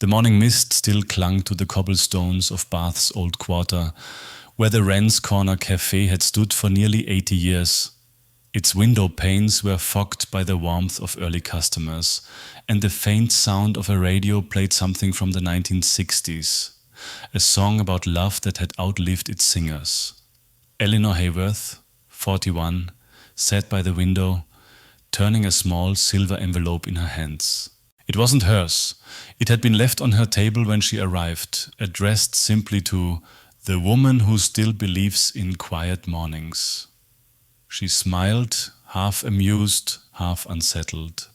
The morning mist still clung to the cobblestones of Bath's old quarter, where the Wren's Corner café had stood for nearly 80 years. Its window panes were fogged by the warmth of early customers, and the faint sound of a radio played something from the 1960s, a song about love that had outlived its singers. Eleanor Hayworth, 41, sat by the window, turning a small silver envelope in her hands. It wasn't hers. It had been left on her table when she arrived, addressed simply to the woman who still believes in quiet mornings. She smiled, half amused, half unsettled.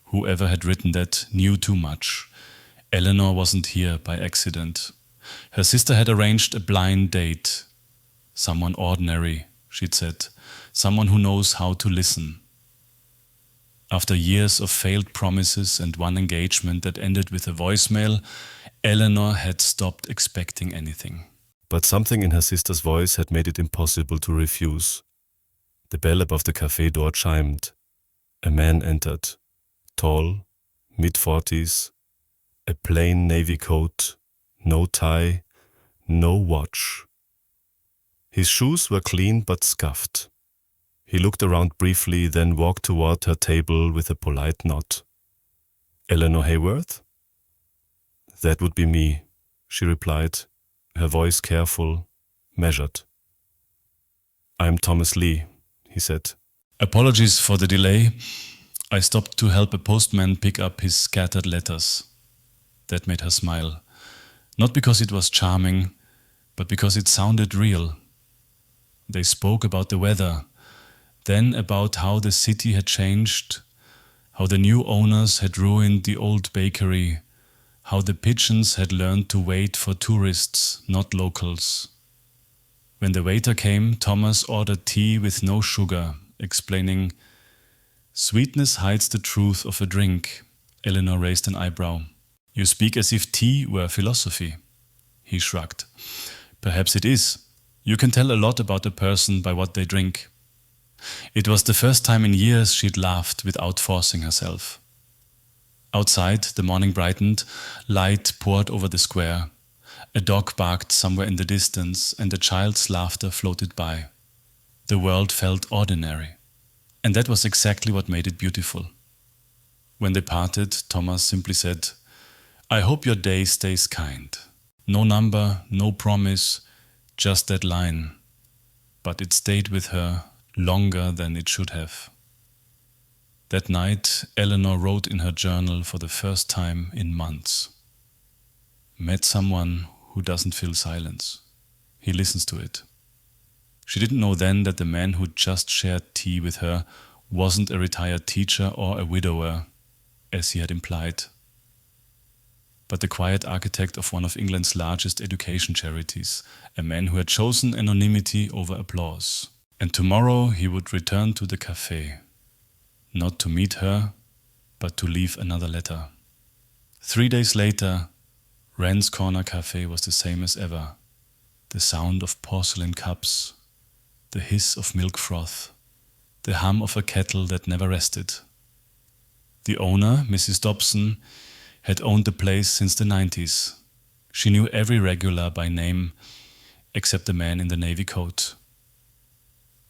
Whoever had written that knew too much. Eleanor wasn't here by accident. Her sister had arranged a blind date. Someone ordinary, she'd said. Someone who knows how to listen. After years of failed promises and one engagement that ended with a voicemail, Eleanor had stopped expecting anything. But something in her sister's voice had made it impossible to refuse. The bell above the café door chimed. A man entered. Tall, mid-40s, a plain navy coat, no tie, no watch. His shoes were clean but scuffed. He looked around briefly, then walked toward her table with a polite nod. Eleanor Hayworth? That would be me, she replied, her voice careful, measured. I'm Thomas Lee, he said. Apologies for the delay. I stopped to help a postman pick up his scattered letters. That made her smile. Not because it was charming, but because it sounded real. They spoke about the weather, then about how the city had changed, how the new owners had ruined the old bakery, how the pigeons had learned to wait for tourists, not locals. When the waiter came, Thomas ordered tea with no sugar, explaining, "Sweetness hides the truth of a drink." Eleanor raised an eyebrow. "You speak as if tea were philosophy." He shrugged. "Perhaps it is. You can tell a lot about a person by what they drink." It was the first time in years she'd laughed without forcing herself. Outside, the morning brightened, light poured over the square. A dog barked somewhere in the distance, and a child's laughter floated by. The world felt ordinary, and that was exactly what made it beautiful. When they parted, Thomas simply said, "I hope your day stays kind." No number, no promise, just that line. But it stayed with her longer than it should have. That night, Eleanor wrote in her journal for the first time in months. Met someone who doesn't fill silence. He listens to it. She didn't know then that the man who just shared tea with her wasn't a retired teacher or a widower, as he had implied, but the quiet architect of one of England's largest education charities, a man who had chosen anonymity over applause. And tomorrow he would return to the café, not to meet her, but to leave another letter. 3 days later, Wren's Corner Café was the same as ever. The sound of porcelain cups, the hiss of milk froth, the hum of a kettle that never rested. The owner, Mrs. Dobson, had owned the place since the 90s. She knew every regular by name, except the man in the navy coat.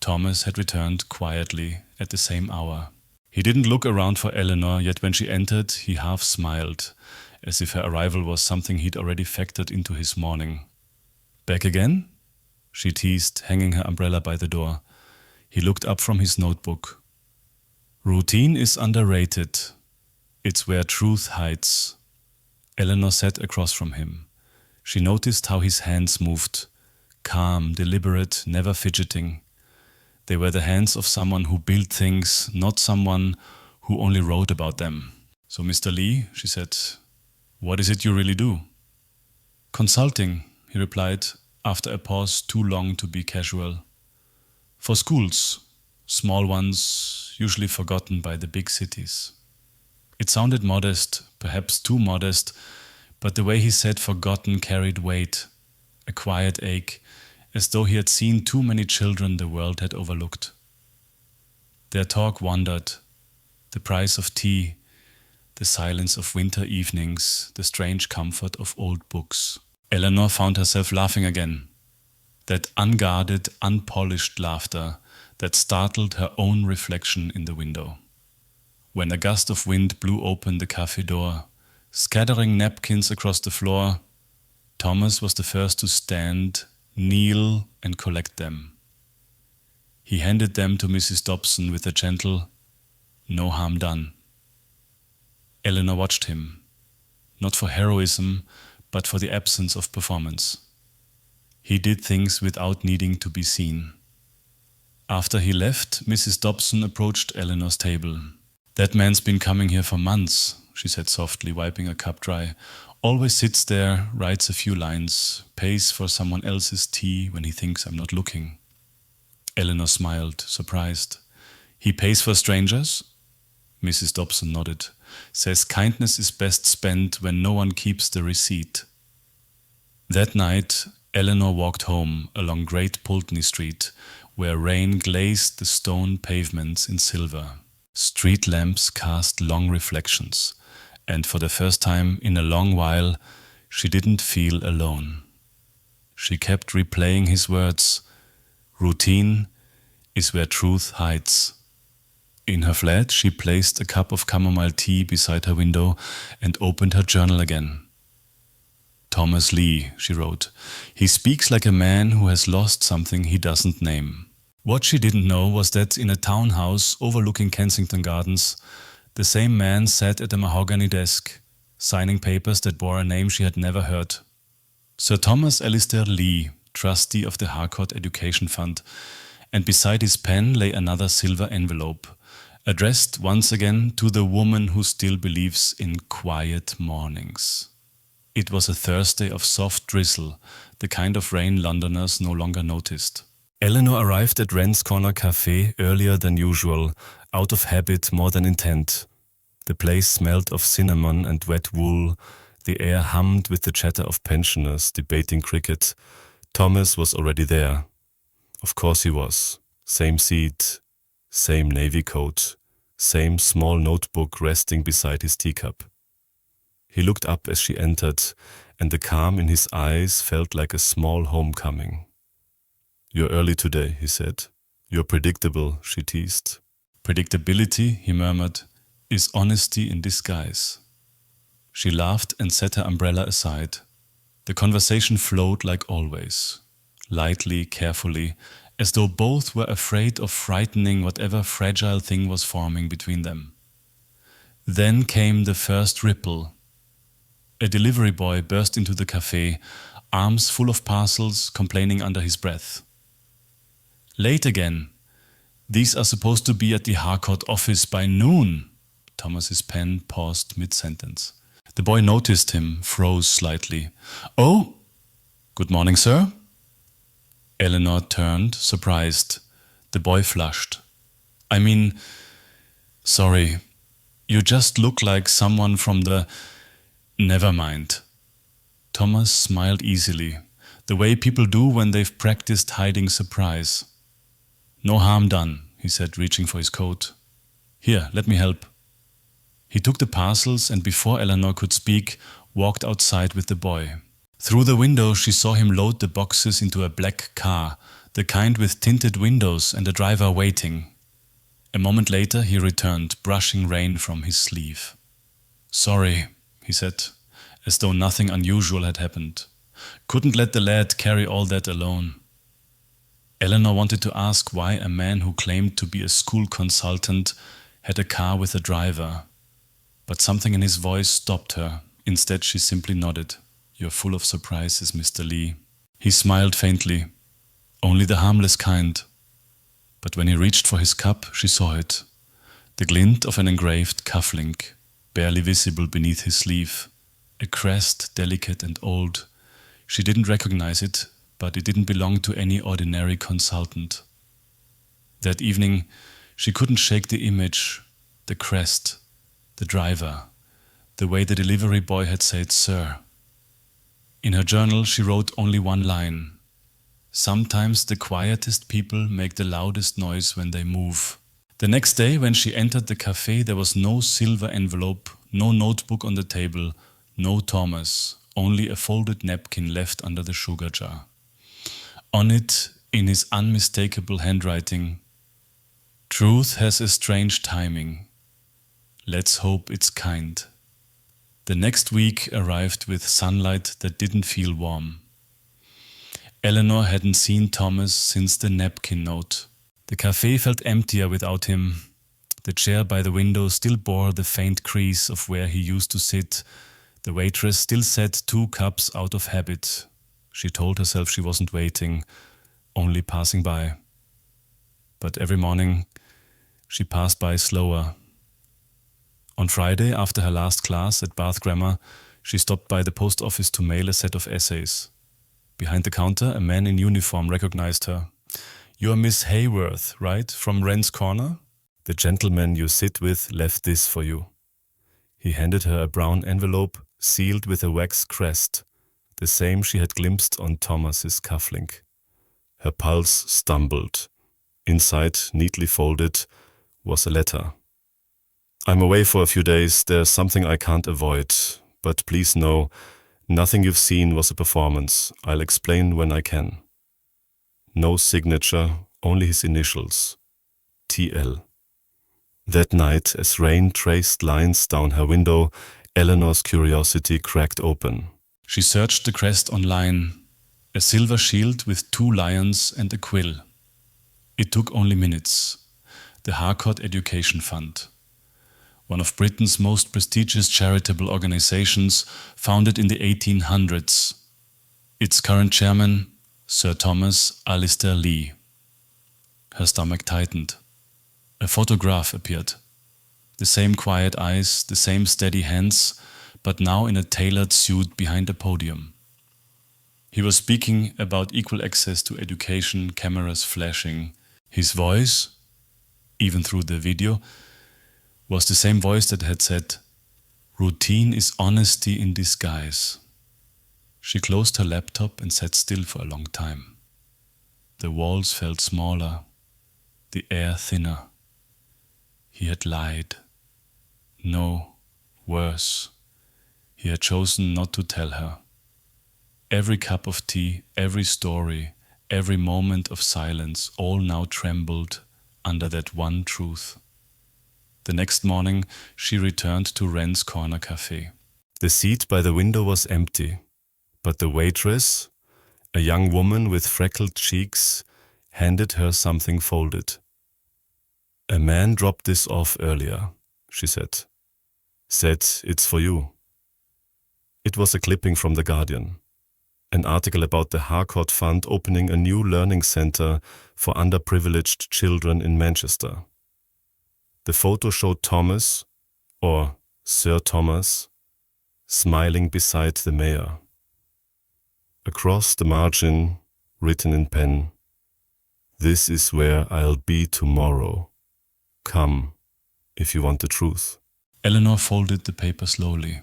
Thomas had returned quietly at the same hour. He didn't look around for Eleanor, yet when she entered, he half smiled, as if her arrival was something he'd already factored into his morning. "Back again?" she teased, hanging her umbrella by the door. He looked up from his notebook. "Routine is underrated. It's where truth hides." Eleanor sat across from him. She noticed how his hands moved, calm, deliberate, never fidgeting. They were the hands of someone who built things, not someone who only wrote about them. "So, Mr. Lee," she said, "what is it you really do?" "Consulting," he replied, after a pause too long to be casual. "For schools, small ones, usually forgotten by the big cities." It sounded modest, perhaps too modest, but the way he said forgotten carried weight, a quiet ache, as though he had seen too many children the world had overlooked. Their talk wandered. The price of tea, the silence of winter evenings, the strange comfort of old books. Eleanor found herself laughing again. That unguarded, unpolished laughter that startled her own reflection in the window. When a gust of wind blew open the café door, scattering napkins across the floor, Thomas was the first to stand, kneel, and collect them. He handed them to Mrs. Dobson with a gentle, "No harm done." Eleanor watched him, not for heroism, but for the absence of performance. He did things without needing to be seen. After he left, Mrs. Dobson approached Eleanor's table. "That man's been coming here for months," she said softly, wiping a cup dry. "Always sits there, writes a few lines, pays for someone else's tea when he thinks I'm not looking." Eleanor smiled, surprised. "He pays for strangers?" Mrs. Dobson nodded. "Says kindness is best spent when no one keeps the receipt." That night, Eleanor walked home along Great Pulteney Street, where rain glazed the stone pavements in silver. Street lamps cast long reflections, and for the first time in a long while, she didn't feel alone. She kept replaying his words, "Routine is where truth hides." In her flat, she placed a cup of chamomile tea beside her window and opened her journal again. "Thomas Lee," she wrote. "He speaks like a man who has lost something he doesn't name." What she didn't know was that in a townhouse overlooking Kensington Gardens, the same man sat at a mahogany desk, signing papers that bore a name she had never heard. Sir Thomas Alistair Lee, trustee of the Harcourt Education Fund, and beside his pen lay another silver envelope, addressed once again to the woman who still believes in quiet mornings. It was a Thursday of soft drizzle, the kind of rain Londoners no longer noticed. Eleanor arrived at Wren's Corner Café earlier than usual, out of habit more than intent. The place smelled of cinnamon and wet wool, the air hummed with the chatter of pensioners debating cricket. Thomas was already there. Of course he was. Same seat, same navy coat, same small notebook resting beside his teacup. He looked up as she entered, and the calm in his eyes felt like a small homecoming. "You're early today," he said. "You're predictable," she teased. "Predictability," he murmured, "is honesty in disguise." She laughed and set her umbrella aside. The conversation flowed like always, lightly, carefully, as though both were afraid of frightening whatever fragile thing was forming between them. Then came the first ripple. A delivery boy burst into the café, arms full of parcels, complaining under his breath. "Late again. These are supposed to be at the Harcourt office by noon." Thomas's pen paused mid-sentence. The boy noticed him, froze slightly. "Oh, good morning, sir." Eleanor turned, surprised. The boy flushed. "I mean, sorry, you just look like someone from the—" "Never mind." Thomas smiled easily, the way people do when they've practiced hiding surprise. "No harm done," he said, reaching for his coat. "Here, let me help." He took the parcels and before Eleanor could speak, walked outside with the boy. Through the window she saw him load the boxes into a black car, the kind with tinted windows and a driver waiting. A moment later he returned, brushing rain from his sleeve. "Sorry," he said, as though nothing unusual had happened. "Couldn't let the lad carry all that alone." Eleanor wanted to ask why a man who claimed to be a school consultant had a car with a driver, but something in his voice stopped her. Instead she simply nodded. "You're full of surprises, Mr. Lee." He smiled faintly. "Only the harmless kind." But when he reached for his cup, she saw it. The glint of an engraved cufflink, barely visible beneath his sleeve. A crest, delicate and old. She didn't recognize it, but it didn't belong to any ordinary consultant. That evening, she couldn't shake the image, the crest, the driver, the way the delivery boy had said, "Sir." In her journal, she wrote only one line. "Sometimes the quietest people make the loudest noise when they move." The next day, when she entered the café, there was no silver envelope, no notebook on the table, no Thomas, only a folded napkin left under the sugar jar. On it, in his unmistakable handwriting, "Truth has a strange timing. Let's hope it's kind." The next week arrived with sunlight that didn't feel warm. Eleanor hadn't seen Thomas since the napkin note. The café felt emptier without him. The chair by the window still bore the faint crease of where he used to sit. The waitress still set 2 cups out of habit. She told herself she wasn't waiting, only passing by. But every morning, she passed by slower. On Friday, after her last class at Bath Grammar, she stopped by the post office to mail a set of essays. Behind the counter, a man in uniform recognized her. "You're Miss Hayworth, right? From Wren's Corner?" "The gentleman you sit with left this for you." He handed her a brown envelope sealed with a wax crest, the same she had glimpsed on Thomas's cufflink. Her pulse stumbled. Inside, neatly folded, was a letter. "I'm away for a few days. There's something I can't avoid. But please know, nothing you've seen was a performance. I'll explain when I can." No signature, only his initials. TL. That night, as rain traced lines down her window, Eleanor's curiosity cracked open. She searched the crest online. A silver shield with 2 lions and a quill. It took only minutes. The Harcourt Education Fund, one of Britain's most prestigious charitable organizations, founded in the 1800s. Its current chairman, Sir Thomas Alistair Lee. Her stomach tightened. A photograph appeared. The same quiet eyes, the same steady hands, but now in a tailored suit behind a podium. He was speaking about equal access to education, cameras flashing. His voice, even through the video, was the same voice that had said, "Routine is honesty in disguise." She closed her laptop and sat still for a long time. The walls felt smaller, the air thinner. He had lied. No, worse. He had chosen not to tell her. Every cup of tea, every story, every moment of silence, all now trembled under that one truth. The next morning, she returned to Wren's Corner Café. The seat by the window was empty, but the waitress, a young woman with freckled cheeks, handed her something folded. "A man dropped this off earlier," she said. "Said it's for you." It was a clipping from The Guardian, an article about the Harcourt Fund opening a new learning center for underprivileged children in Manchester. The photo showed Thomas, or Sir Thomas, smiling beside the mayor. Across the margin, written in pen, "This is where I'll be tomorrow. Come, if you want the truth." Eleanor folded the paper slowly.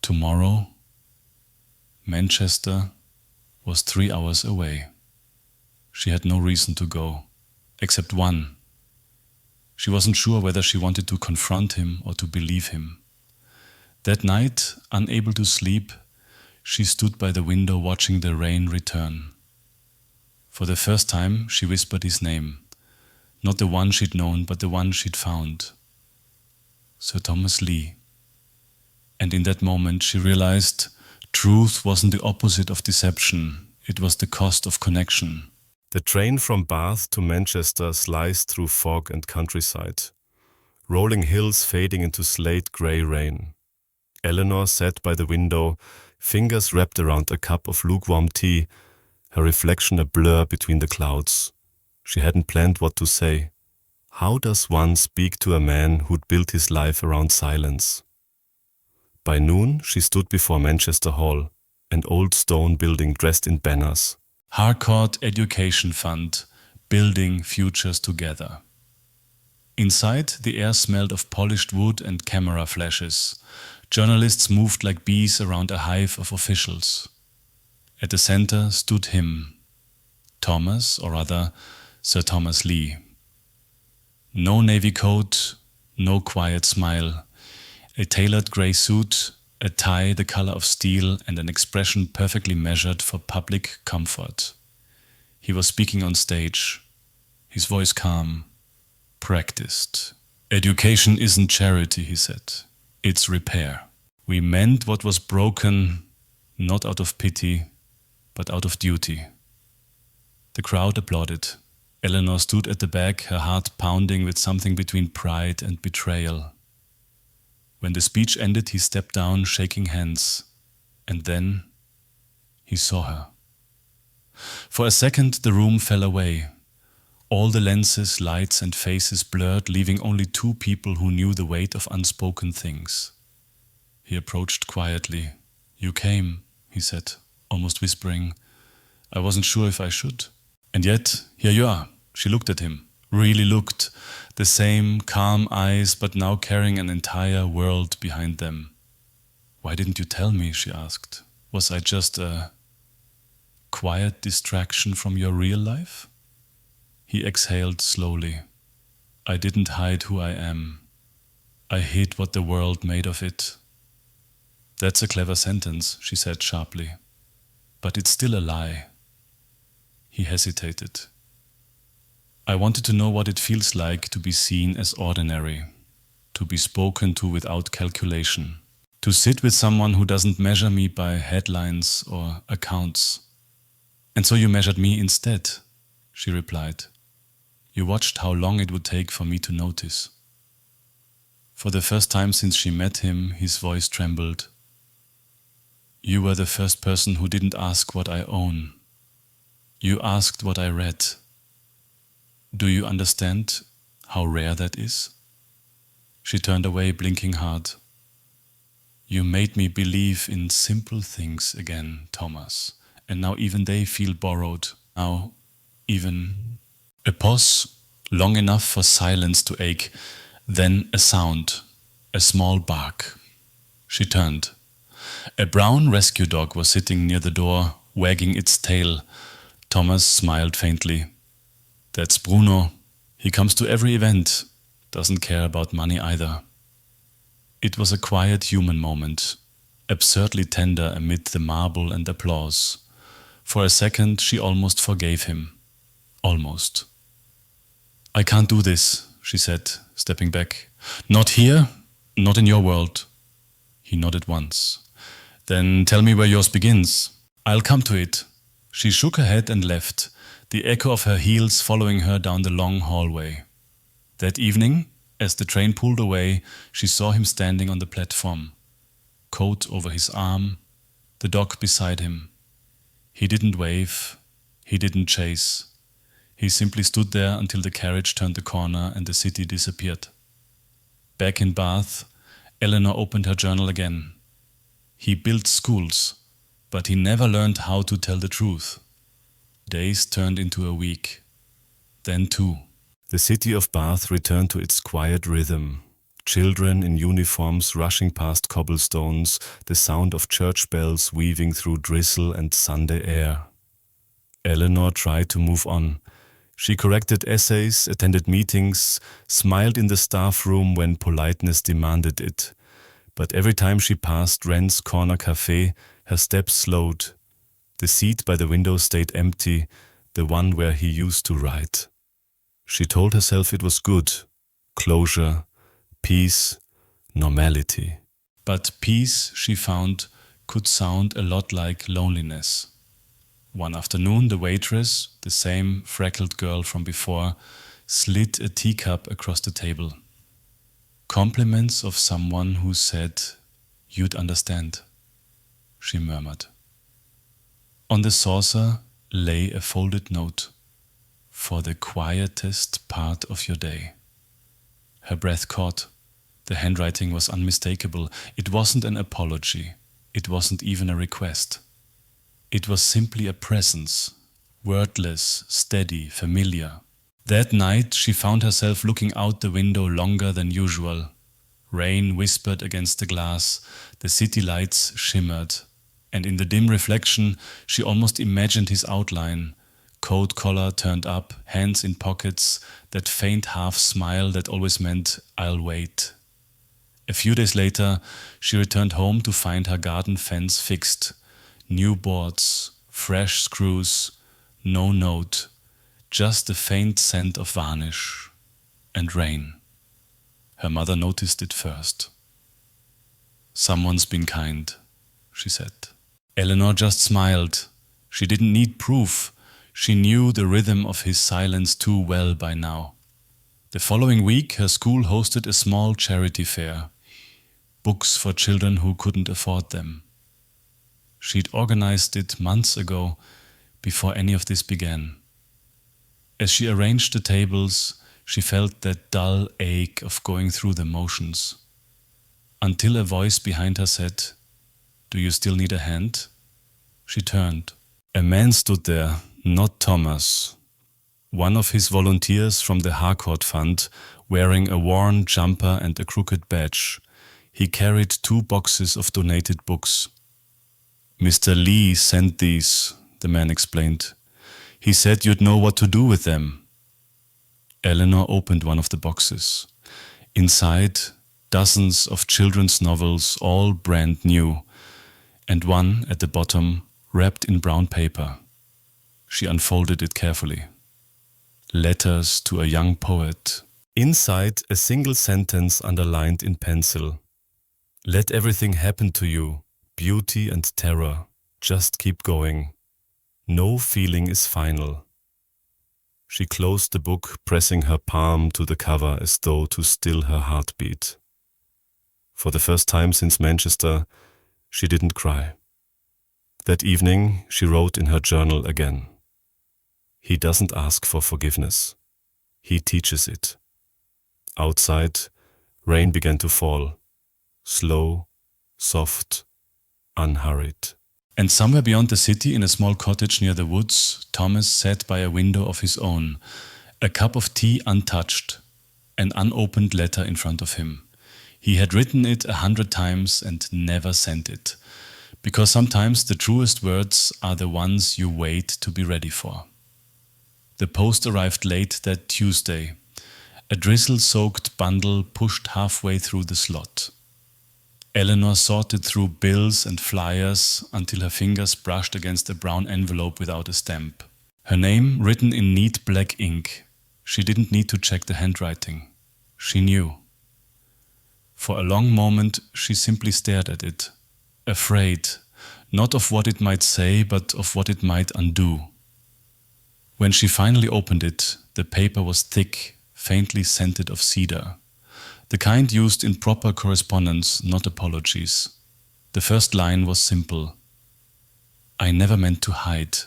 Tomorrow? Manchester was 3 hours away. She had no reason to go, except one. She wasn't sure whether she wanted to confront him or to believe him. That night, unable to sleep, she stood by the window watching the rain return. For the first time, she whispered his name. Not the one she'd known, but the one she'd found. Sir Thomas Lee. And in that moment, she realized truth wasn't the opposite of deception. It was the cost of connection. The train from Bath to Manchester sliced through fog and countryside, rolling hills fading into slate-grey rain. Eleanor sat by the window, fingers wrapped around a cup of lukewarm tea, her reflection a blur between the clouds. She hadn't planned what to say. How does one speak to a man who'd built his life around silence? By noon, she stood before Manchester Hall, an old stone building dressed in banners. Harcourt Education Fund, building futures together. Inside, the air smelled of polished wood and camera flashes. Journalists moved like bees around a hive of officials. At the center stood him, Thomas, or rather, Sir Thomas Lee. No navy coat, no quiet smile. A tailored grey suit, a tie the color of steel, and an expression perfectly measured for public comfort. He was speaking on stage, his voice calm, practiced. Education isn't charity, he said. It's repair. We mend what was broken, not out of pity, but out of duty. The crowd applauded. Eleanor stood at the back, her heart pounding with something between pride and betrayal. When the speech ended, he stepped down, shaking hands. And then he saw her. For a second, the room fell away. All the lenses, lights, and faces blurred, leaving only two people who knew the weight of unspoken things. He approached quietly. "You came," he said, almost whispering. "I wasn't sure if I should. And yet, here you are." She looked at him, really looked. The same calm eyes, but now carrying an entire world behind them. "Why didn't you tell me?" she asked. "Was I just a quiet distraction from your real life?" He exhaled slowly. "I didn't hide who I am. I hid what the world made of it." "That's a clever sentence," she said sharply. "But it's still a lie." He hesitated. "I wanted to know what it feels like to be seen as ordinary, to be spoken to without calculation, to sit with someone who doesn't measure me by headlines or accounts." "And so you measured me instead," she replied. "You watched how long it would take for me to notice." For the first time since she met him, his voice trembled. "You were the first person who didn't ask what I own. You asked what I read. Do you understand how rare that is?" She turned away, blinking hard. "You made me believe in simple things again, Thomas, and now even they feel borrowed. Now even..." A pause, long enough for silence to ache, then a sound, a small bark. She turned. A brown rescue dog was sitting near the door, wagging its tail. Thomas smiled faintly. "That's Bruno. He comes to every event, doesn't care about money either." It was a quiet human moment, absurdly tender amid the marble and applause. For a second, she almost forgave him. Almost. "I can't do this," she said, stepping back. "Not here, not in your world." He nodded once. "Then tell me where yours begins. I'll come to it." She shook her head and left, the echo of her heels following her down the long hallway. That evening, as the train pulled away, she saw him standing on the platform, coat over his arm, the dog beside him. He didn't wave, he didn't chase. He simply stood there until the carriage turned the corner and the city disappeared. Back in Bath, Eleanor opened her journal again. He built schools, but he never learned how to tell the truth. Days turned into a week, then two. The city of Bath returned to its quiet rhythm. Children in uniforms rushing past cobblestones, the sound of church bells weaving through drizzle and Sunday air. Eleanor tried to move on. She corrected essays, attended meetings, smiled in the staff room when politeness demanded it. But every time she passed Wren's corner café, her steps slowed. The seat by the window stayed empty, the one where he used to write. She told herself it was good. Closure, peace, normality. But peace, she found, could sound a lot like loneliness. One afternoon, the waitress, the same freckled girl from before, slid a teacup across the table. "Compliments of someone who said, 'You'd understand,'" she murmured. On the saucer lay a folded note. "For the quietest part of your day." Her breath caught. The handwriting was unmistakable. It wasn't an apology. It wasn't even a request. It was simply a presence, wordless, steady, familiar. That night she found herself looking out the window longer than usual. Rain whispered against the glass, the city lights shimmered, and in the dim reflection she almost imagined his outline, coat collar turned up, hands in pockets, that faint half smile that always meant, "I'll wait." A few days later, she returned home to find her garden fence fixed. New boards, fresh screws, no note, just a faint scent of varnish and rain. Her mother noticed it first. "Someone's been kind," she said. Eleanor just smiled. She didn't need proof. She knew the rhythm of his silence too well by now. The following week, her school hosted a small charity fair. Books for children who couldn't afford them. She'd organized it months ago, before any of this began. As she arranged the tables, she felt that dull ache of going through the motions. Until a voice behind her said, "Do you still need a hand?" She turned. A man stood there, not Thomas. One of his volunteers from the Harcourt Fund, wearing a worn jumper and a crooked badge. He carried 2 boxes of donated books. "Mr. Lee sent these," the man explained. "He said you'd know what to do with them." Eleanor opened one of the boxes. Inside, dozens of children's novels, all brand new, and one at the bottom, wrapped in brown paper. She unfolded it carefully. Letters to a young poet. Inside, a single sentence underlined in pencil. "Let everything happen to you, beauty and terror. Just keep going. No feeling is final." She closed the book, pressing her palm to the cover as though to still her heartbeat. For the first time since Manchester, she didn't cry. That evening, she wrote in her journal again. He doesn't ask for forgiveness. He teaches it. Outside, rain began to fall. Slow, soft, unhurried. And somewhere beyond the city, in a small cottage near the woods, Thomas sat by a window of his own, a cup of tea untouched, an unopened letter in front of him. He had written it 100 times and never sent it, because sometimes the truest words are the ones you wait to be ready for. The post arrived late that Tuesday, a drizzle-soaked bundle pushed halfway through the slot. Eleanor sorted through bills and flyers until her fingers brushed against a brown envelope without a stamp. Her name written in neat black ink. She didn't need to check the handwriting. She knew. For a long moment, she simply stared at it, afraid, not of what it might say, but of what it might undo. When she finally opened it, the paper was thick, faintly scented of cedar. The kind used in proper correspondence, not apologies. The first line was simple. "I never meant to hide,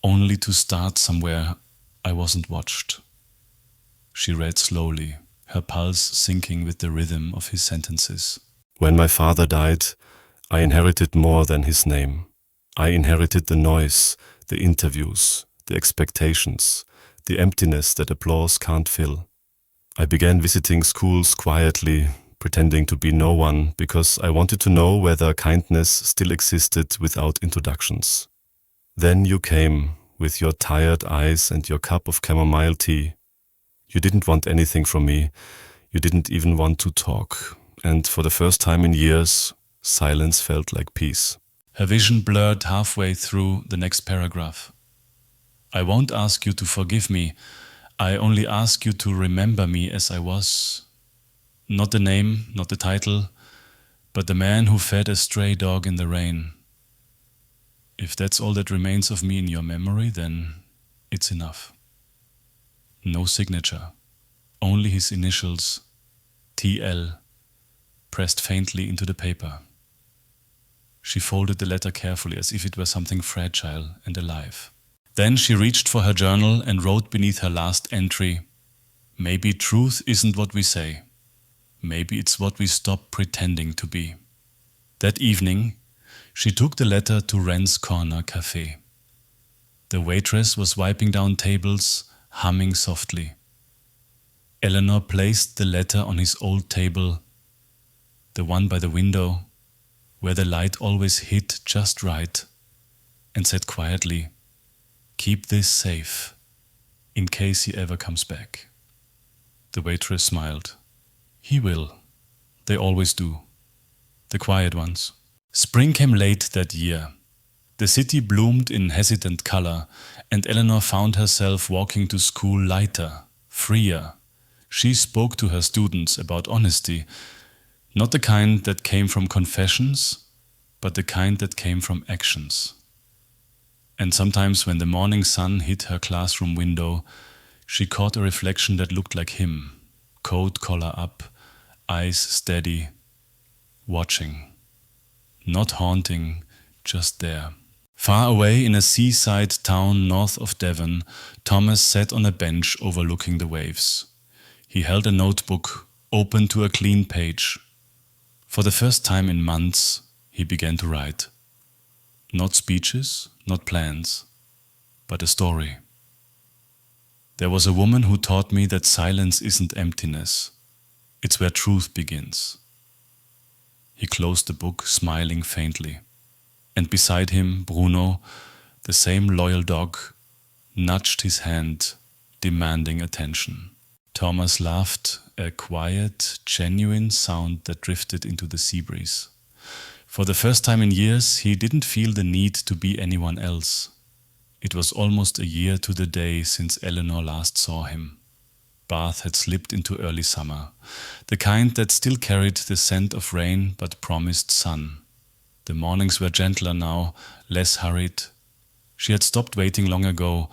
only to start somewhere I wasn't watched." She read slowly, her pulse syncing with the rhythm of his sentences. "When my father died, I inherited more than his name. I inherited the noise, the interviews, the expectations, the emptiness that applause can't fill. I began visiting schools quietly, pretending to be no one, because I wanted to know whether kindness still existed without introductions. Then you came, with your tired eyes and your cup of chamomile tea. You didn't want anything from me. You didn't even want to talk. And for the first time in years, silence felt like peace." Her vision blurred halfway through the next paragraph. "I won't ask you to forgive me. I only ask you to remember me as I was. Not the name, not the title, but the man who fed a stray dog in the rain. If that's all that remains of me in your memory, then it's enough." No signature, only his initials, TL, pressed faintly into the paper. She folded the letter carefully as if it were something fragile and alive. Then she reached for her journal and wrote beneath her last entry, "Maybe truth isn't what we say. Maybe it's what we stop pretending to be." That evening, she took the letter to Wren's Corner Café. The waitress was wiping down tables, humming softly. Eleanor placed the letter on his old table, the one by the window, where the light always hit just right, and said quietly, "Keep this safe, in case he ever comes back." The waitress smiled. "He will. They always do. The quiet ones. Spring came late that year. The city bloomed in hesitant color, and Eleanor found herself walking to school lighter, freer. She spoke to her students about honesty, not the kind that came from confessions, but the kind that came from actions. And sometimes when the morning sun hit her classroom window, she caught a reflection that looked like him, coat collar up, eyes steady, watching. Not haunting, just there. Far away in a seaside town north of Devon, Thomas sat on a bench overlooking the waves. He held a notebook, open to a clean page. For the first time in months, he began to write. Not speeches, not plans, but a story. There was a woman who taught me that silence isn't emptiness. It's where truth begins. He closed the book, smiling faintly. And beside him, Bruno, the same loyal dog, nudged his hand, demanding attention. Thomas laughed, a quiet, genuine sound that drifted into the sea breeze. For the first time in years, he didn't feel the need to be anyone else. It was almost a year to the day since Eleanor last saw him. Bath had slipped into early summer, the kind that still carried the scent of rain but promised sun. The mornings were gentler now, less hurried. She had stopped waiting long ago,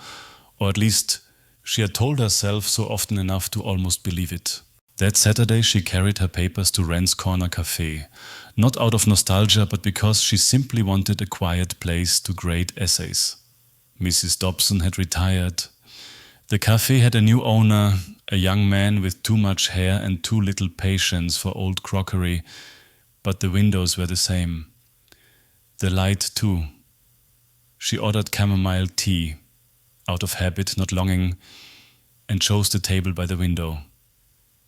or at least she had told herself so often enough to almost believe it. That Saturday she carried her papers to Wren's Corner Café, not out of nostalgia but because she simply wanted a quiet place to grade essays. Mrs. Dobson had retired. The café had a new owner, a young man with too much hair and too little patience for old crockery, but the windows were the same. The light too. She ordered chamomile tea, out of habit, not longing, and chose the table by the window.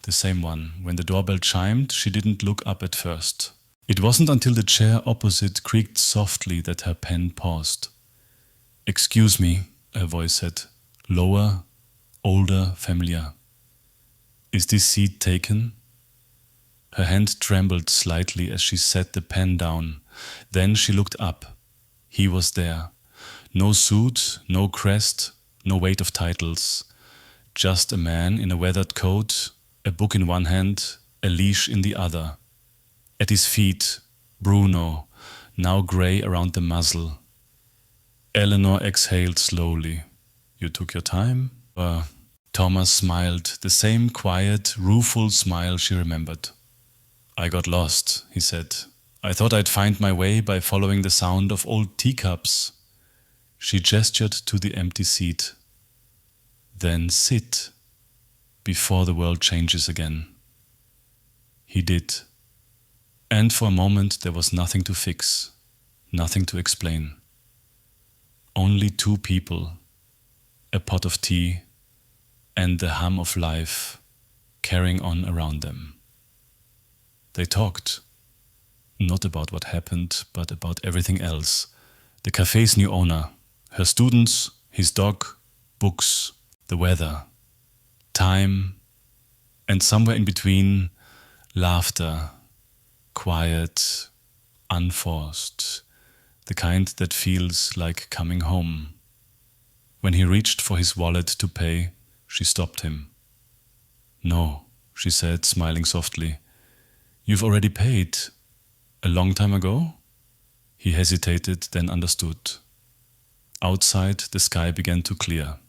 The same one. When the doorbell chimed, she didn't look up at first. It wasn't until the chair opposite creaked softly that her pen paused. "Excuse me," her voice said, lower, older, familiar. "Is this seat taken?" Her hand trembled slightly as she set the pen down. Then she looked up. He was there. No suit, no crest, no weight of titles. Just a man in a weathered coat, a book in one hand, a leash in the other. At his feet, Bruno, now grey around the muzzle. Eleanor exhaled slowly. "You took your time?" Thomas smiled, the same quiet, rueful smile she remembered. "I got lost," he said. "I thought I'd find my way by following the sound of old teacups." She gestured to the empty seat. "Then sit, before the world changes again." He did. And for a moment there was nothing to fix, nothing to explain. Only two people, a pot of tea, and the hum of life carrying on around them. They talked, not about what happened, but about everything else. The café's new owner, her students, his dog, books, the weather, time, and somewhere in between, laughter, quiet, unforced, the kind that feels like coming home. When he reached for his wallet to pay, she stopped him. "No," she said, smiling softly. "You've already paid. A long time ago?" He hesitated, then understood. Outside, the sky began to clear,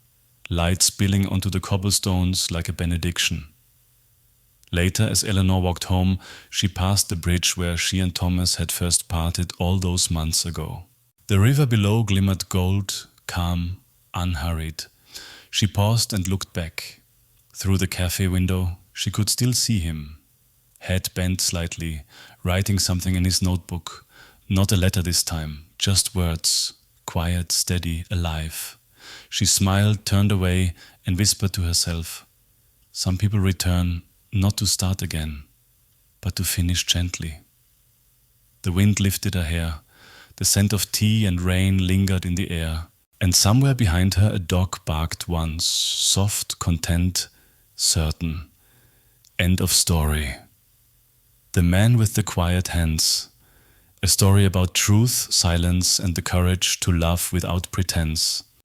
light spilling onto the cobblestones like a benediction. Later, as Eleanor walked home, she passed the bridge where she and Thomas had first parted all those months ago. The river below glimmered gold, calm, unhurried. She paused and looked back. Through the cafe window, she could still see him, head bent slightly, writing something in his notebook. Not a letter this time, just words, quiet, steady, alive. She smiled, turned away, and whispered to herself, "Some people return not to start again, but to finish gently." The wind lifted her hair. The scent of tea and rain lingered in the air. And somewhere behind her a dog barked once, soft, content, certain. End of story. The Man with the Quiet Hands, a story about truth, silence, and the courage to love without pretense.